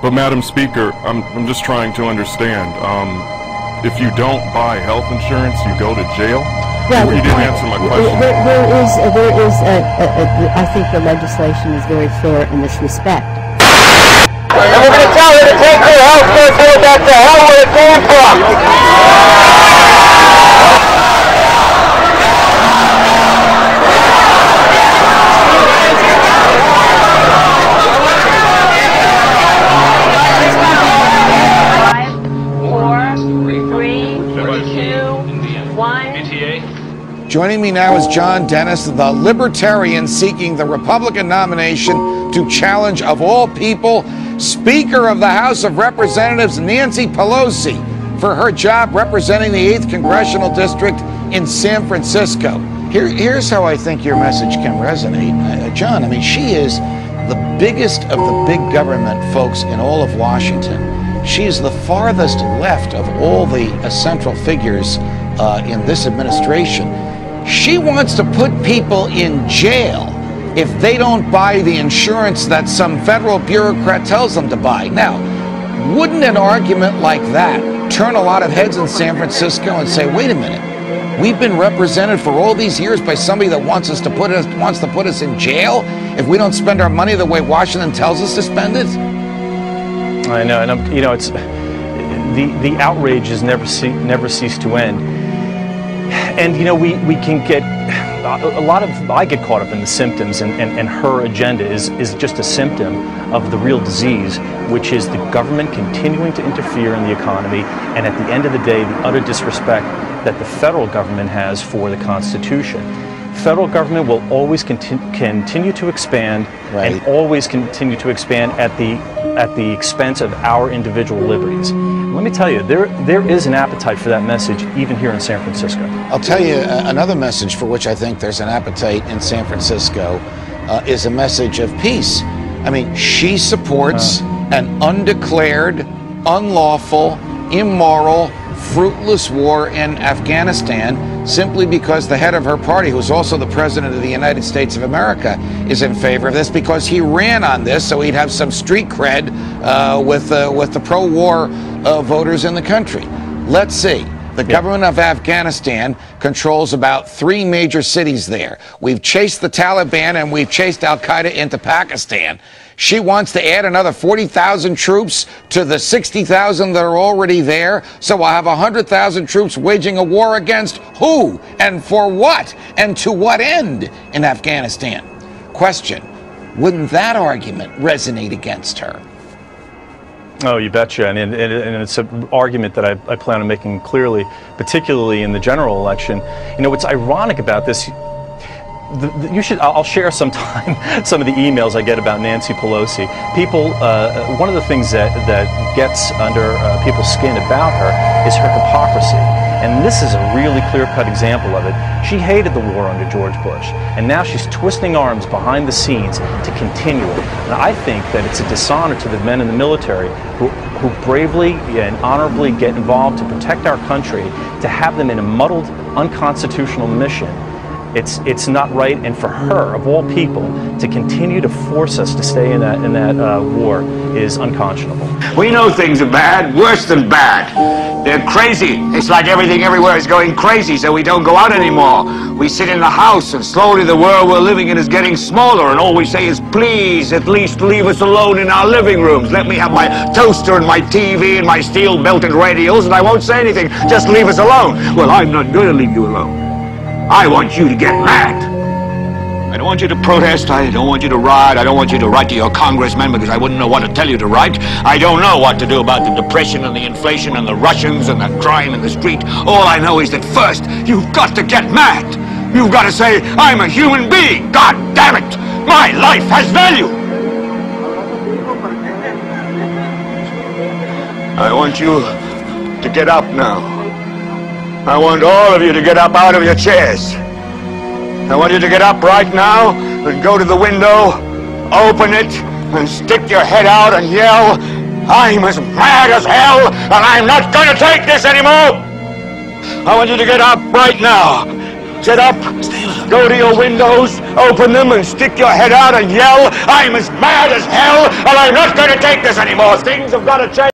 But Madam Speaker, I'm just trying to understand. If you don't buy health insurance, you go to jail? Well, you didn't answer my question. I think the legislation is very fair in this respect. And we're going to tell her to take her health care bill back to hell where it came from. Joining me now is John Dennis, the Libertarian seeking the Republican nomination to challenge, of all people, Speaker of the House of Representatives Nancy Pelosi for her job representing the 8th Congressional District in San Francisco. Here's how I think your message can resonate. John, I mean, she is the biggest of the big government folks in all of Washington. She is the farthest left of all the central figures in this administration. She wants to put people in jail if they don't buy the insurance that some federal bureaucrat tells them to buy. Now, wouldn't an argument like that turn a lot of heads in San Francisco and say, wait a minute, we've been represented for all these years by somebody that wants to put us in jail if we don't spend our money the way Washington tells us to spend it? I know, and you know, it's the outrage has never ceased to end. And you know, we can get I get caught up in the symptoms, and her agenda is just a symptom of the real disease, which is the government continuing to interfere in the economy, and at the end of the day, the utter disrespect that the federal government has for the Constitution. Federal government will always continue to expand, right, and always continue to expand at the expense of our individual liberties. Let me tell you, there is an appetite for that message even here in San Francisco. I'll tell you another message for which I think there's an appetite in San Francisco is a message of peace. I mean, she supports an undeclared, unlawful, immoral, fruitless war in Afghanistan simply because the head of her party, who's also the president of the United States of America, is in favor of this because he ran on this so he'd have some street cred with the pro-war voters in the country. Let's see. The government of Afghanistan controls about 3 major cities there. We've chased the Taliban and we've chased Al-Qaeda into Pakistan. She wants to add another 40,000 troops to the 60,000 that are already there. So we'll have 100,000 troops waging a war against who and for what and to what end in Afghanistan? Question, wouldn't that argument resonate against her? Oh, you betcha, and it's an argument that I plan on making clearly, particularly in the general election. You know, what's ironic about this, I'll share sometime some of the emails I get about Nancy Pelosi. People, one of the things that gets under people's skin about her is her hypocrisy. And this is a really clear-cut example of it. She hated the war under George Bush, and now she's twisting arms behind the scenes to continue it. And I think that it's a dishonor to the men in the military who bravely and honorably get involved to protect our country, to have them in a muddled, unconstitutional mission. It's not right, and for her, of all people, to continue to force us to stay in that war is unconscionable. We know things are bad, worse than bad. They're crazy. It's like everything everywhere is going crazy, so we don't go out anymore. We sit in the house, and slowly the world we're living in is getting smaller, and all we say is, please, at least leave us alone in our living rooms. Let me have my toaster and my TV and my steel-belted radios, and I won't say anything. Just leave us alone. Well, I'm not going to leave you alone. I want you to get mad. I don't want you to protest. I don't want you to riot. I don't want you to write to your congressman because I wouldn't know what to tell you to write. I don't know what to do about the depression and the inflation and the Russians and the crime in the street. All I know is that first, you've got to get mad. You've got to say, I'm a human being. God damn it. My life has value. I want you to get up now. I want all of you to get up out of your chairs. I want you to get up right now and go to the window, open it, and stick your head out and yell, I'm as mad as hell, and I'm not going to take this anymore. I want you to get up right now. Get up, go to your windows, open them, and stick your head out and yell, I'm as mad as hell, and I'm not going to take this anymore. Things have got to change.